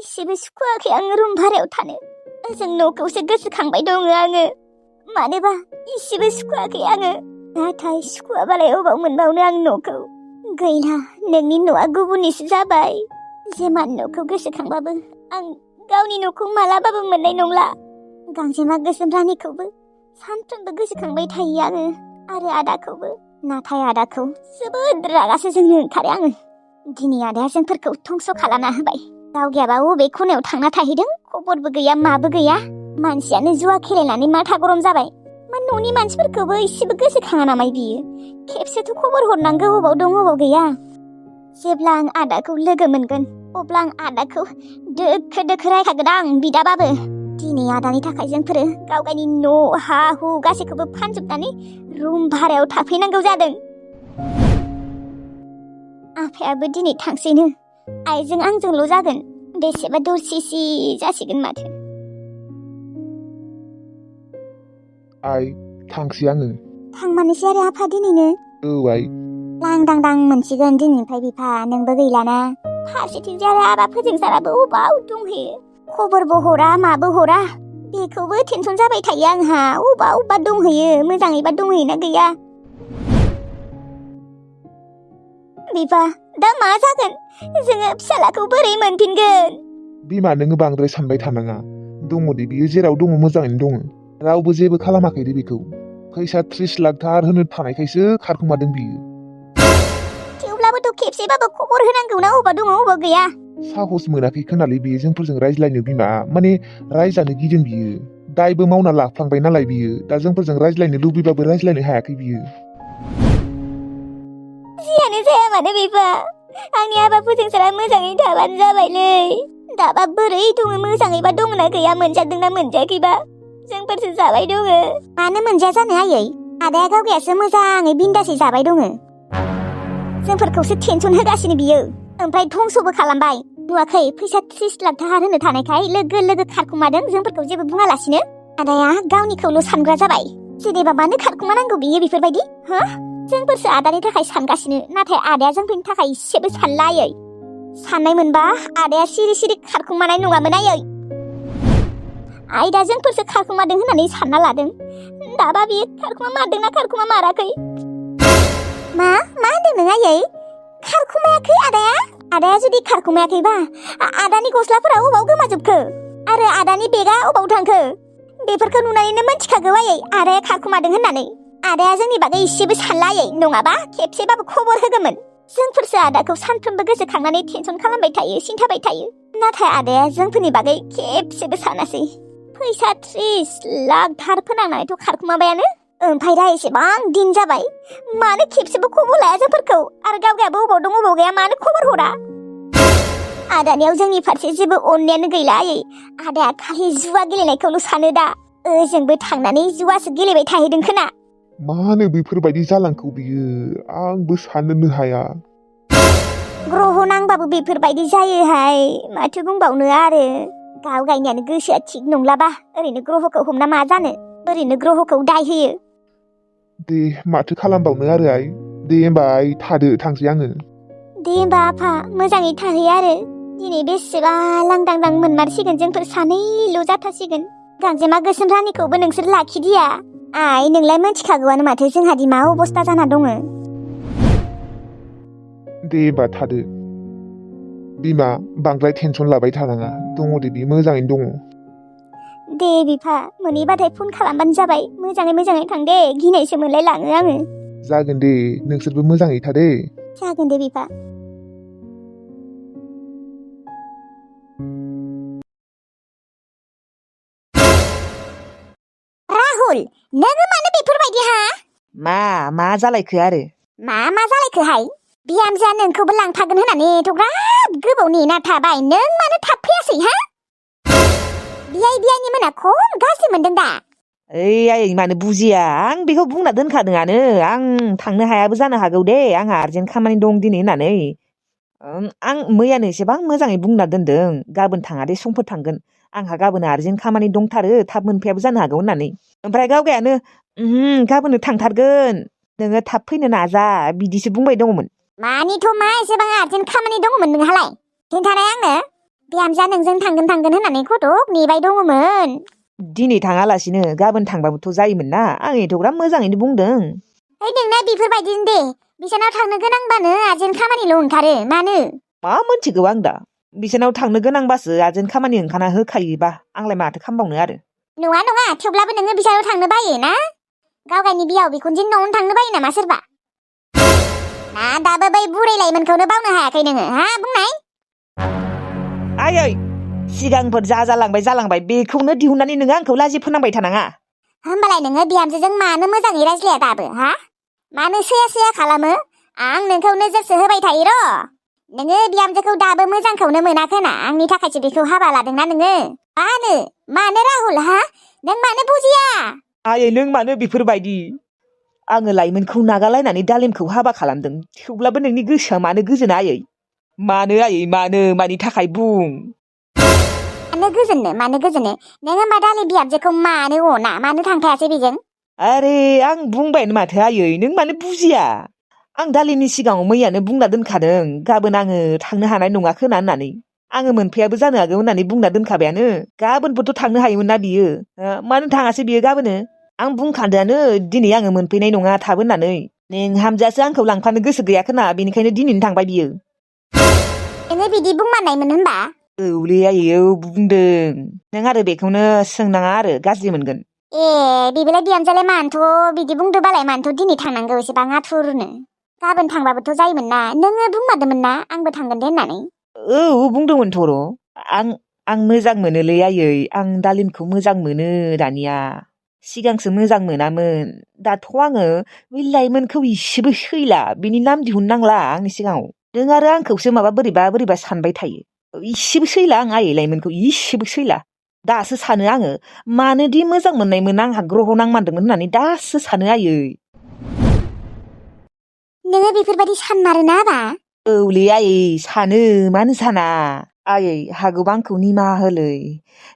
इसेबो सुखुवाखै आङो रुम भारायाव थानो। ओजों न'खौसो गोसोखांबाय दङ आङो। मानोबा इसेबो सुखुवाखै आङो। नाथाय सुखुवाबालाय अबाव मोनबावनो आं न'खौ। गैला, नोंनि न'आ गुबुननिसो जाबाय। जेमान न'खौ गोसोखांबाबो आं गावनि न'खौ मालाबाबो मोननाय नंला। गांजेमा गोसोम रानिखौबो सानफ्रोमबो गोसोखांबाय थायो आङो, आरो आदाखौबो। नाथाय आदाखौ जोबोद रागासो जोंनो ओंखारो आङो। दिनै आदाया जोंफोरखौ धंस' खालामना होबाय। गावगायाबा अबे खनायाव थांना थाहैदों, खबरबो गैया माबो गैया। मानसियानो जुवा खेलायनानै माथा गरम जाबाय। मा न'नि मानसिफोरखौबो इसेबो गोसोखाङा नामा बियो? खेबसेथ' खबर हरनांगौ, अबाव दं अबाव गैया। जेब्ला आं आदाखौ लोगो मोनगोन अब्ला आं आदाखौ दोखो दोखो रायखागोन आं बिदाबाबो। दिनै आदानि थाखाय जोंफोरो गावगायनि न' हा हु गासैखौबो फानजोबनानै रुम भारायाव थाफैनांगौ जादों। आफायाबो दिनै थांसैनो। आइजों आंजोंल' जागोन। बेसेबा दरसिसि जासिगोन माथो। आइ, थांसै आङो। थांमानोसै आरो आफा दिनैनो? औ आइ। लांदांदां मोनसिगोन दिनैनिफ्राय बिफा, नोंबो गैलाना। फारसेथिंजाय आरो आदा फोजोंसाराबो अबाव दंहैयो? खबरबो हरा माबो हरा। बेखौबो टेनसन जाबाय थायो आंहा। अबा दंहैयो, मोजाङैबा दंहैयोना गैया। बिफा, दा मा जागोन? जोङो फिसालाखौ बोरै मोनफिनगोन? बिमा, नोङो बांद्राय सानबाय थानाङा। दङ दे, बियो जेराव दङ मोजाङैनो दङ। रावबो जेबो खालामाखै दे बेखौ। फैसा 30 लाख दाहार होनो थानायखायसो खारखोमादों बियो। थेवब्लाबोथ' खेबसेबाबो खबर होनांगौना, अबा दङ अबा गैया। साहस मोनाखै खोनालै बियो जोंफोरजों रायज्लायनो बिमा। माने रायजानो गिदों बियो। दायबो मावना लाफ्लांबाय नालाय बियो। दा जोंफोरजों रायज्लायनो लुबैबाबो रायज्लायनो हायाखै बियो। जियानो जाया मानो बिफा, आंनि आबा फोजोंसारा मोजाङै थाबानो जाबायलै। दाबा बोरै दङ, मोजाङैबा दंना गैया, मोनजादोंना मोनजायाखैबा? जोंफोरसो जाबाय दङ। मानो मोनजाया जानो आयै? आदाया गावगायासो मोजाङै बिन्दासै जाबाय दङ। जोंफोरखौसो टेनसन होगासिनो बियो। ओमफ्राय धंसबो खालामबाय। नुवाखै, फैसा 30 लाख दाहार होनो थानायखाय लोगो लोगो खारखुमादों, जोंफोरखौ जेबो बुङालासिनो। आदाया गावनिखौल' सानग्रा जाबाय। जेनेबा मानो खारखुमानांगौ बियो बेफोरबायदि? हो? जोंफोरसो आदानि थाखाय सानगासिनो, नाथाय आदाया जोंफोरनि थाखाय इसेबो सानला आयै। साननाय मोनबा आदाया सिरि सिरि खारखुमानाय नङामोन आयै। आइ, दा जोंफोरसो खारखुमादों होननानै सानना लादों। दाबा बियो खारखुमा मारदोंना खारखुमा माराखै? मा होनदों नों आयै? खारखुमायाखै आदाया? आदाया जुदि खारखुमायाखैबा आदानि गस्लाफोरा अबाव गोमाजोबखो? आरो आदानि बेगा अबाव थांखो? बेफोरखौ नुनानैनो मोनथिखागौ आयै आदाया खारखुमादों होननानै। आदाया जोंनि बागै इसेबो सानला आयै, नङाबा खेबसेबाबो खबर होगौमोन। जोंफोरसो आदाखौ सानफ्रोमबो गोसोखांनानै टेनसन खालामबाय थायो, सिन्थाबाय थायो। नाथाय आदाया जोंफोरनि बागै खेबसेबो सानासै। फैसा 30 लाख धार फोनांनानैथ' खारखुमाबायानो। ओमफ्राय दा एसेबां दिन जाबाय, मानो खेबसेबो खबर लाया जोंफोरखौ? आरो गावगायाबो अबाव दं अबाव गैया मानो खबर हरा? आदानियाव जोंनि फारसे जेबो अननायानो गैला आयै। आदाया खालि जुवा गेलेनायखौल' सानो दा। ओजोंबो थांनानै जुवासो गेलेबाय थाहैदों खोना। मानो बेफोरबायदि जालांखौ बियो? आंबो साननोनो हाया। ग्रह नांबाबो बेफोरबायदि जायोहाय, माथो बुंबावनो आरो। गावगायनियानो गोसोआ थिग नंलाबा ओरैनो ग्रहखौ हमना मा जानो? ओरैनो ग्रहखौ दाय होयो। दे माथो खालामबावनो आरो आइ। दे होमबा आइ थादो, थांसै आङो। दे होमबा आफा, मोजाङै थाहै आरो। दिनै बेसेबा लांदांदां मोनमारसिगोन, जोंफोर सानैल' जाथारसिगोन। गांजेमा गोसोम रानिखौबो नोंसोर लाखिदिया। आइ, नोंलाय मोनथिखागौआनो माथो जोंहादि मा अबस्था जाना दङ। दे होमबा थादो। बिमा, बांद्राय टेनसन लाबाय थानाङा। दङ दे, बि मोजाङैनो दङ। दे बिफा, मोनहैबाथाय फन खालामबानो जाबाय। मोजाङै थां दे, गिनायसो मोनलाय लाङो आङो। जागोन दे, नोंसोरबो मोजाङै था दे। जागोन दे बिफा। राहुल, नोङो मानो बेफोरबायदि हा? मा जालायखो आरो? मा जालायखोहाय? बिहामजोआ नोंखौबो लांफागोन होननानै एथ'ग्राब गोबाव नेना थाबाय, नों मानो थाब फैयासै हा? बियाइनि मोना खम गाज्रि मोनदों दा? ओइ आयै, मानो बुजिया? आं बेखौ बुंना दोनखादोंआनो। आं थांनो हायाबो जानो हागौ दे, आंहा आर्जेन्ट खामानि दं दिनै होननानै। आं मैयानो एसेबां मोजाङै बुंना दोनदों, गाबोन थाङा दे, समफोर थांगोन। आंहा गाबोन आर्जेन्ट खामानि दंथारो, थाब मोनफैयाबो जानो हागौ होननानै। ओमफ्राय गावगायानो गाबोननो थांथारगोन, नोङो थाब फैनो नाजा, बिदिसो बुंबाय दङमोन। मानिथ' मा एसेबां आर्जेन्ट खामानि दङमोन नोंहालाय? खिन्थानाय आंनो। बिहामजोआ नोंजों थांगोन होननानै खटक नेबाय दङमोन। दिनै थाङालासिनो गाबोन थांबाबोथ' जायोमोन ना आं एथ'ग्राब मोजाङैनो बुंदों। नोंना बेफोरबायदिनो दे बिसानाव थांनो गोनांबानो आर्जेन्ट खामानिल' ओंखारो मानो? मा मोनथिगौ आं दा बिसोरनाव थांनो गोनांबासो आजेन्ट खामानि ओंखारना होखायोबा आंलाय माथो खालामबावनो आरो। नङा थेवब्लाबो नोङो बिसानाव थांनो बायो ना? गावगायनि बिहाव बिखुनजोनि न'आवनो थांनो बायो नामा सोरबा? ना दाबो बै बुरै लाइमोनखौनो बावनो हायाखै नोङो हा बुंनाय? आयै सिगांफोर जा जालांबाय बेखौनो दिहुननानै नोङो आंखौ लाजि फोनांबाय थानाङा। होमबालाय नोङो बिहामजोजों मानो मोजाङै रायज्लाया दाबो हा? मानो सैया खालामो? आं नोंखौ नोजोरसो होबाय थायो र'। नोङो बिहामजोखौ दाबो मोजांखौनो मोनाखैना आंनि थाखायसो बेखौ हाबा लादोंना नोङो? मानो राहुल हा? नों मानो बुजिया? आयै नों मानो बेफोरबायदि? आङो लाइमोनखौ नागारलायनानै दालिमखौ हाबा खालामदों थेवब्लाबो नोंनि गोसोआ मानो गोजोना आयै? मानो आयै मानि थाखाय बुं? मानो गोजोननो? नों होमबा दालिम बिहामजोखौ मानो अना? मानो थांफायासै बेजों? आरे आं बुंबायनो माथो आयै नों मानो बुजिया? आं दालिमनि सिगाङाव मैयानो बुंना दोनखादों गाबोन आङो थांनो हानाय नङा खोना होननानै। आङो मोनफैयाबो जानो हागौ होननानै बुंना दोनखाबायानो। गाबोनबोथ' थांनो हायोमोन ना बियो। मानो थाङासै बियो गाबोनो? आं बुंखादोआनो दिनै आङो मोनफैनाय नङा थाब होननानै। नोंहामजोआसो आंखौ लांफानो गोसो गैया खोना बेनिखायनो दिनैनो थांबाय बियो। नोङो बिदि बुंमारनायमोन होनबा? औलै आयै औ बुंदों। नों आरो बेखौनो सोंनाङा आरो गाज्रि मोनगोन। बेलाय बिहामजोआलाय मानोथ' बिदि बुंदोबालाय मानोथ' दिनै थांनांगौ एसेबां आथुरनो? गाबोन थांबाबोथ' जायोमोन ना नोङो बुंमारदोंमोन ना आंबो थांगोन दे होननानै। औ बुंदोंमोनथ' र'। आं मोजां मोनोलै आयै आं दालिमखौ मोजां मोनो दानिया। सिगांसो मोजां मोनामोन दाथ' आङो बै लाइमोनखौ इसेबो सैला बिनि नाम दिहुननांला आंनि सिगाङाव। नों आरो आंखौसो माबा बोरैबा सानबाय थायो। इसेबो सैला आं आयै लाइमोनखौ इसेबो सैला। दासो सानो आङो मानोदि मोजां मोननायमोन आंहा ग्रह नांमारदोंमोन होननानै दासो सानो आयै। नोङो बेफोरबायदि सानमारोना आबा? औलै आयै सानो मानो साना? आयै हागौबा आंखौ निमाहा होलै।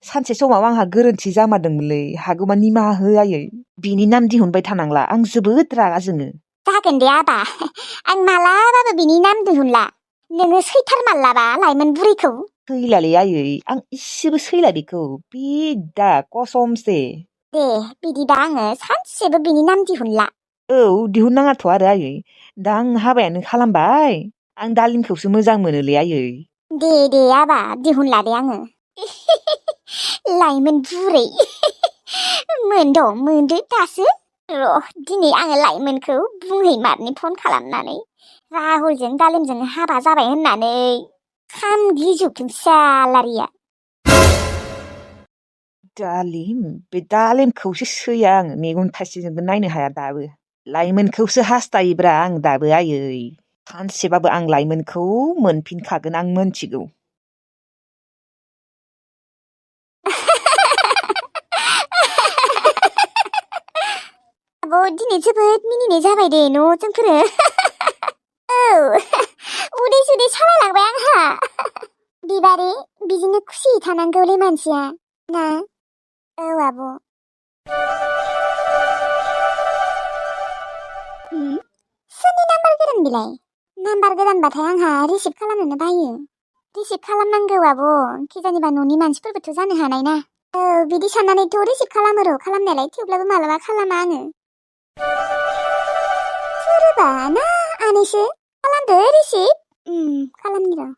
सानसे समाव आंहा गोरोन्थि जामारदोंमोनलै हागौबा निमाहा हो आयै। बिनि नाम दिहुनबाय थानांला आं जोबोद रागा जोङो। जागोन दे आबा आं मालाबाबो बिनि नाम दिहुनला। नोङो सैथारमारलाबा लाइमोन बुरैखौ? सैलालै आयै आं इसेबो सैला बेखौ बिदा कसमसे। दे बिदिबा आङो सानसेबो बिनि नाम दिहुनला। औ दिहुननाङाथ' आरो आयै दा आं हाबायानो खालामबाय। आं दालिमखौसो मोजां मोनोलै आयै। दे आबा दिहुनला दे आङो। लाइमोन बुरै मोनदो दासो। र' दिनै आङो लाइमोनखौ बुंहैमारनि फन खालामनानै राहुलजों दालिमजों हाबा जाबाय होननानै खामग्लिजोबथों सालारिया। दालिम बे दालिमखौसो सैया आङो मेगन थाइसेजोंबो नायनो हाया दाबो। लाइमोनखौसो हास्थायोब्रा आं दाबो आयै। सानसेबाबो आं लाइमोनखौ मोनफिनखागोन आं मोनथिगौ। आब' दिनै जोबोद मिनिनाय जाबाय दे न' जोंफोरो। औ उदै सुदै सालायलांबाय आंहा। बिबारे बिदिनो खुसियै थानांगौलै मानसिया ना? औ आब'। सोरनि नाम्बार गोदान बिलाय? नाम्बार गोदानबाथाय आंहा रिसिभ खालामनोनो बायो। रिसिभ खालामनांगौ आब' खिजानिबा न'नि मानसिफोरबोथ' जानो हानाय ना। औ बिदि साननानैथ' रिसिभ खालामो र' खालामनायालाय थेवब्लाबो मालाबा खालामा आङो। सोरबा ना आनैसो? खालामदो रिसिभ। खालामनि र'।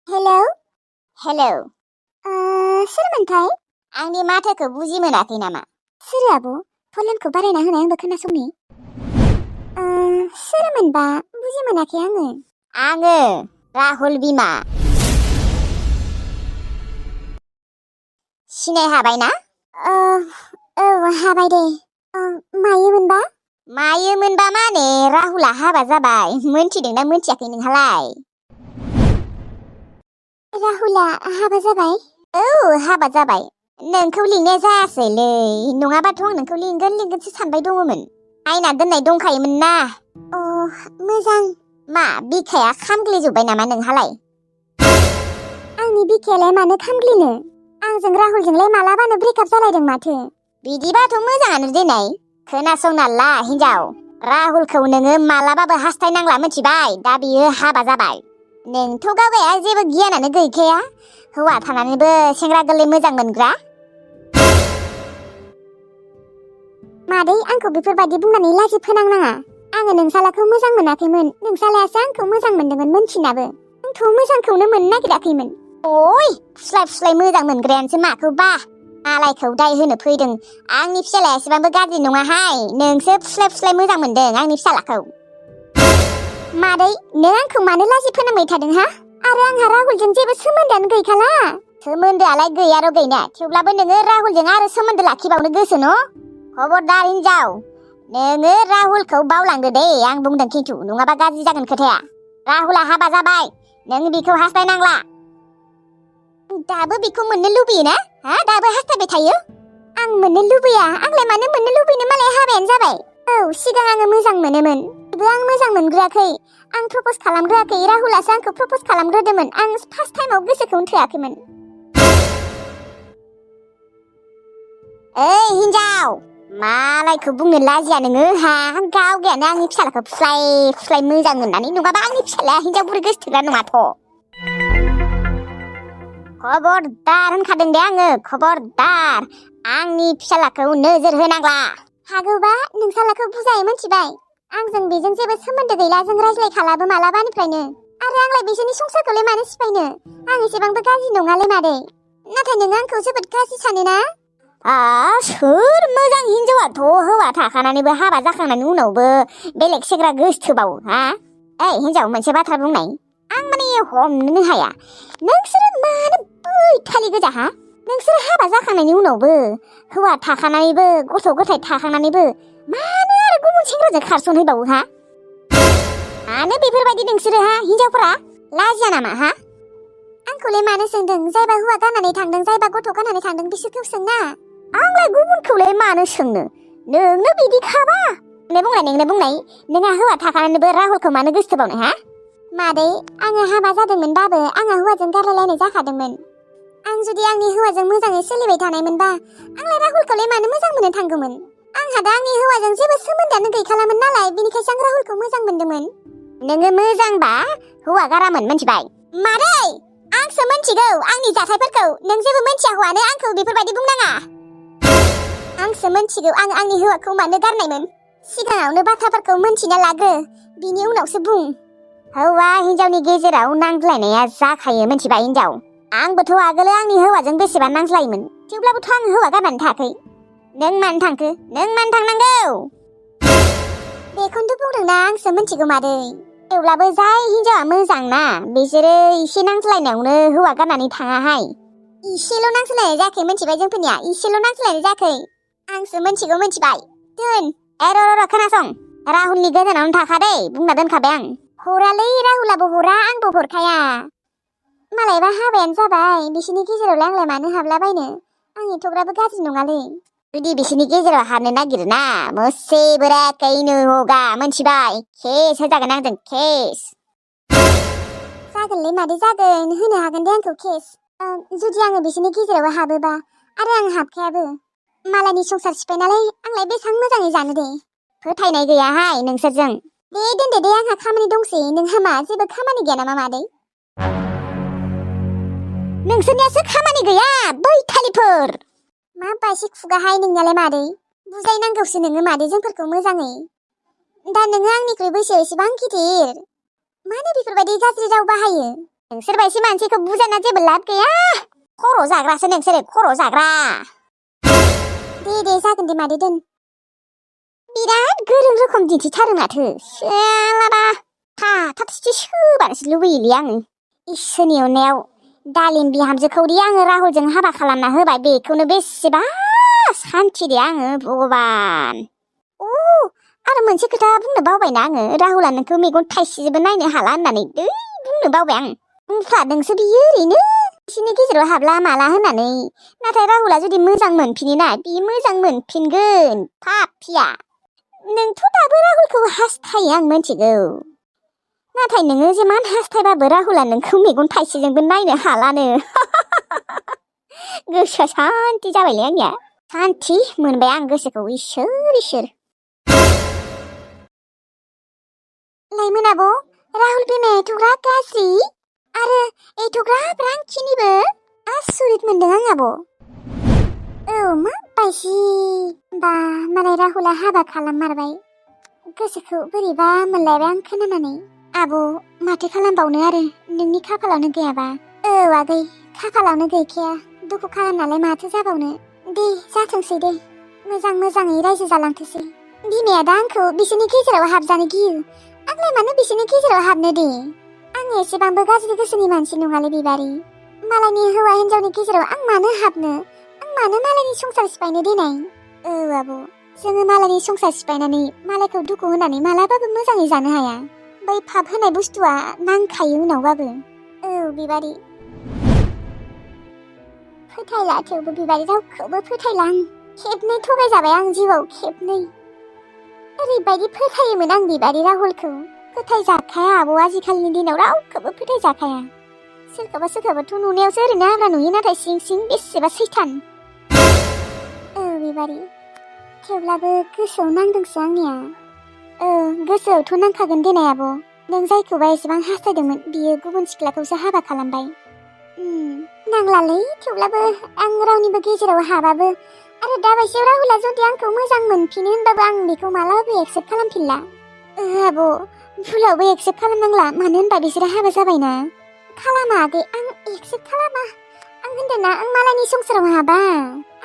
हेलौ सोरमोनथाय? आंनि माथोखौ बुजि मोनाखै नामा? सोर आब'? भलिउमखौ बारायना होनाय आंबो खोनासंनि। सोरमोनबा बुजि मोनाखै आङो। आङो राहुल बिमा। सिनाय हाबायना? औ हाबाय दे। मायोमोनबा? मायोमोनबा माने राहुला हाबा जाबाय मोनथिदोंना मोनथियाखै नोंहालाय? राहुला हाबा जाबाय? औ हाबा जाबाय। नोंखौ लिंनाय जायासैलै नङाबाथ' आं नोंखौ लिंगोनसो सानबाय दङमोन। आयना दोननाय दंखायोमोन ना। मोजां। मा बिखाया खामग्लिजोब्बाय नामा नोंहालाय? आंनि बिखायालाय मानो खामग्लिनो? आंजों राहुलजोंलाय मालाबानो ब्रेकआप जालायदों माथो। बिदिबाथ' मोजाङानो दिनै। खोनासंना ला हिनजाव राहुलखौ नोङो मालाबाबो हास्थायनांला मिथिबाय दा बियो हाबा जाबाय। नोंथ' गावगाया जेबो गियानानो गैखाया हौवा थानानैबो सेंग्रा गोरलै मोजां मोनग्रा। मादै आंखौ बेफोरबायदि बुंनानै लाजि फोनांनाङा। आङो नोंसालाखौ मोजां मोनाखैमोन, नोंसालायासो आंखौ मोजां मोनदोंमोन मोनथिनाबो। आंथ' मोजांखौनो मोननो नागिराखैमोन। ओइ फुस्लाय फुस्लाय मोजां मोनग्रायानोसो माखौबा आलायखौ दाय होनो फैदों। आंनि फिसालाया एसेबांबो गाज्रि नङाहाय, नोंसो फुस्लाय फुस्लाय मोजां मोनदों आंनि फिसालाखौ। मादै नों आंखौ मानो लाजि फोनांबाय थादों हा? आरो आंहा राहुलजों जेबो सोमोन्दोआनो गैखाला। सोमोन्दोआलाय गैया र' गैना, थेवब्लाबो नोङो राहुलजों आरो सोमोन्दो लाखिबावनो गोसो न'? खबरदार हिनजाव, नोङो राहुलखौ बावलांदो दे, आं बुंदों खिन्थु, नङाबा गाज्रि जागोन खोथाया। राहुला हाबा जाबाय, नों बिखौ हास्थायनांला। दाबो बेखौ मोननो लुबैयोना? हा दाबो हास्थायबाय थायो? आं मोननो लुबैया, आंलाय मानो मोननो लुबैनो, मालाय हाबायानो जाबाय। औ सिगां आङो मोजां मोनोमोन, बेबो आं मोजां मोनग्रोआखै। आं प्रप'ज खालामग्रोआखै, राहुलासो आंखौ प्रप'ज खालामग्रोदोंमोन। आं फार्स्ट टाइमाव गोसोखौनो थोआखैमोन। ओइ हिनजाव, मालायखौ बुंनो लाजिया नोङो हा? गावगायानो आंनि फिसालाखौ फुस्लाय फुस्लाय मोजां मोननानै, नङाबा आंनि फिसालाया हिनजाव बुरै गोसोथोग्रा नङाथ'। खबरदार होनखादों दे आङो, खबरदार आंनि फिसालाखौ नोजोर होनांला। हागौबा नोंसालाखौ बुजाय मोनथिबाय, आंजों बेजों जेबो सोमोन्दो गैला, जों रायज्लायखालाबो मालाबानिफ्रायनो। आरो आंलाय बिसोरनि संसारखौलाय मानो सिफायनो, आं एसेबांबो गाज्रि नङालै मादै। नाथाय नोङो आंखौ जोबोद गाज्रि सानोना? सोर मोजां हिनजावाथ' हौवा थाखानानैबो हाबा जाखांनायनि उनावबो बेलेग सेंग्रा गोसथोबावो हा? ओइ हिनजाव, मोनसे बाथ्रा बुंनाय, आं माने हमनोनो हाया, नोंसोरो मानो बैथालि गोजा हा? नोंसोर हाबा जाखांनायनि उनावबो, हौवा थाखानानैबो, गथ' गथाय थाखांनानैबो मानो आरो गुबुन सेंग्राजों खारसनहैबावो हा? मानो बेफोरबायदि नोंसोरो हा हिनजावफोरा? लाजिया नामा हा? आंखौलाय मानो सोंदों? जायबा हौवा गारनानै थांदों, जायबा गथ' गारनानै थांदों, बिसोरखौ सोंना। आंलाय गुबुनखौलाय मानो सोंनो? नोंनो बिदि खाबा नोंनो बुंनाय, नोंहा हौवा थाखानानैबो राहुलखौ मानो गोसथोबावनो हा? मादै, आङो हाबा जादोंमोनबाबो आंहा हौवाजों गारलायलायनाय जाखादोंमोन। आं जुदि आंनि हौवाजों मोजाङै सोलिबाय थानायमोनबा, आंलाय राहुलखौलाय मानो मोजां मोननो थांगौमोन? आंहा दा आंनि हौवाजों जेबो सोमोन्दोआनो गैखालामोन नालाय, बेनिखायसो आं राहुलखौ मोजां मोनदोंमोन। नोङो मोजांबा हौवा गारामोन मोनथिबाय? मादै, आंसो मोनथिगौ आंनि जाथायफोरखौ, नों जेबो मोनथिया हौवानो आंखौ बेफोरबायदि बुंनाङा। आंसो मोनथिगौ आं आंनि हौवाखौ मानो गारनायमोन। सिगाङावनो बाथ्राफोरखौ मोनथिना लाग्रो, बिनि उनावसो बुं। हौवा हिनजावनि गेजेराव नांज्लायनाया जाखायो मोनथिबाय हिनजाव। आंबोथ' आगोलो आंनि हौवाजों बेसेबा नांज्लायोमोन, थेवब्लाबोथ' आं हौवा गारनानै थायाखै। नों मानो थांखो? नों मानो थांनांगौ? बेखौनोथ' बुंदोंना, आंसो मोनथिगौ मादै। थेवब्लाबो जाय हिनजावा मोजां ना, बिसोरो एसे नांज्लायनायावनो हौवा गारनानै थाङाहाय। इसेल' नांज्लायनाय जायाखै मोनथिबाय जोंफोरनिया, इसेल' नांज्लायनाय जायाखै। आंसो मोनथिगौ मोनथिबाय। दोन, र' खोनासं, राहुलनि गोजानावनो थाखा दै, बुंना दोनखाबाय आं। हरालै, राहुलाबो हरा, आंबो हरखाया। मालायबा हाबायानो जाबाय, बिसोरनि गेजेरावलाय आंलाय मानो हाबलाबायनो? आं एथ'ग्राबो गाज्रि नङालै। जुदि बिसोरनि गेजेराव हाबनो नागिरोना, मुझसे बुरा कोई नहीं होगा मोनथिबाय? केस होजागोन आंजों, केस। जागोनलै मादै जागोन, होनो हागोन दे आंखौ केस। जुदि आङो बिसोरनि गेजेराव हाबोबा, आरो आं हाबखायाबो, मालायनि संसार सिफायनालाय आंलाय बेसां मोजाङै जानो दे। फोथायनाय गैयाहाय नोंसोरजों। दे दोनदो दे, आंहा खामानि दंसै। नोंहा मा जेबो खामानि गैया नामा मादै? नोंसोरनियासो खामानि गैया, बैथालिफोर। मा बायसि खुगाहाय नोंनियालाय मादै? बुजायनांगौसो नोङो मादै जोंफोरखौ मोजाङै। दा नोङो आंनिख्रुइ बैसोआव एसेबां गिदिर, मानो बेफोरबायदि गाज्रि राव बाहायो? नोंसोर बायसि मानसिखौ बुजायना जेबो लाब गैया। खर' जाग्रासो नोंसोरो, खर' जाग्रा। दे जागोन दे मादै दोन। बिराद गोरों रोखोम दिन्थिथारो माथो, सालाबा थाथाथसो सोबानोसो लुबैयोलै आङो। इसोरनि अननायाव दालिम बिहामजोखौदि आङो राहुलजों हाबा खालामना होबाय, बेखौनो बेसेबा सान्थि दे आङो, भगबान। आरो मोनसे खोथा बुंनो बावबायना आङो, राहुला नोंखौ मेगन थाइसेबो नायनो हाला होननानै बुंनो बावबाय आं। बुंफ्लादोंसो बियो ओरैनो, बिसोरनि गेजेराव हाबला माला होननानै। नाथाय राहुला जुदि मोजां मोनफिनोना, बियो मोजां मोनफिनगोन पापिया। नोंथ' दाबो राहुलखौ हास्थायो आं मोनथिगौ, नाथाय नोङो जेमान हास्थायबाबो राहुला नोंखौ मेगन थाइसेजोंबो नायनो हालानो। गोसोआ सान्ति जाबायलै आंनिया, सान्ति मोनबाय आं गोसोखौ, इसोर। लाइमोन आब', राहुल बिमाया एथ'ग्राब गाज्रि आरो एथ'ग्राब रांखिनिबो आसरित मोनदों आं आब'। औ मा बायसि बा मालाय राहुला हाबा खालाममारबाय। गोसोखौ बोरैबा मोनलायबाय आं खोनानानै। आब' माथो खालामबावनो आरो नोंनि खाफालावनो गैयाबा। औ आगै खाफालावनो गैखाया दुखु खालामनालाय माथो जाबावनो। दे जाथोंसै दे मोजां मोजाङै रायजो जालांथोसै। बिमाया दा आंखौ बिसोरनि गेजेराव हाबजानो गियो। आंलाय मानो बिसोरनि गेजेराव हाबनो दे। आं एसेबांबो गाज्रि गोसोनि मानसि नङालै बिबारि। मालायनि हौवा हिन्जावनि गेजेराव आं मानो हाबनो, आं मानो मालायनि संसार सिफायनो देनाय। औ आब' जोङो मालायनि संसार सिफायनानै मालायखौ दुखु होनानै मालाबाबो मोजाङै जानो हाया। बै फाब होनाय बुस्थुआ नांखायो उनावबाबो। औ बिबारि फोथायला, थेवबो बिबारि रावखौबो फोथायला आं। खेबनै थगायजाबाय आं जिउआव, खेबनै। ओरैबायदि फोथायोमोन आं बिबारि राहुलखौ। फोथायजाखाया आब' आजिखालिनि दिनाव रावखौबो फोथायजाखाया। सोरखौबाथ' नुनायावसो ओरैनो आब्रा नुयो, नाथाय सिं सिं बेसेबा सैथान। औ बिबारि थेवब्लाबो गोसोआव नांदोंसो आंनिया। औ गोसोआवथ' नांखागोन देनाय आब'। नों जायखौबा एसेबां हास्थायदोंमोन बियो गुबुन सिख्लाखौसो हाबा खालामबाय। नांलालै, थेवब्लाबो आं रावनिबो गेजेराव हाबाबो आरो दाबायसेयाव राहुला जुदि आंखौ मोजां मोनफिनो होनबाबो आं बेखौ मालाबाबो एक्सेप्ट खालामफिनला। आब' भुलावबो एक्सेप्ट खालामनांला, मानो होनबा बिसोरो हाबा जाबायना। खालामा आगै, आं एक्सेप्ट खालामा। आं होनदोंना आं मालायनि संसाराव हाबा।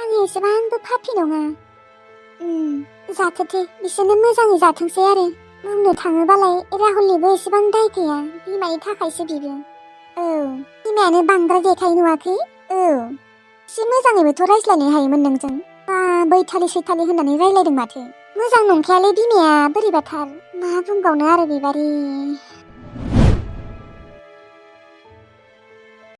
आं एसेबांबो पापि नङा। जाथोथों बिसोरनो मोजाङै जाथोंसै आरो। बुंनो थाङोबालाय राहुलनिबो एसेबां दाय गैया, बिमानि थाखायसो बिबो। औ बिमायानो बांद्राय देखाय नुवाखै। औ एसे मोजाङैबोथ' रायज्लायनो हायोमोन नोंजों। बा बैथालि सैथालि होननानै रायज्लायदों माथो। मोजां नंखायालै बिमाया बोरैबाथार। मा बुंबावनो आरो बिबारि।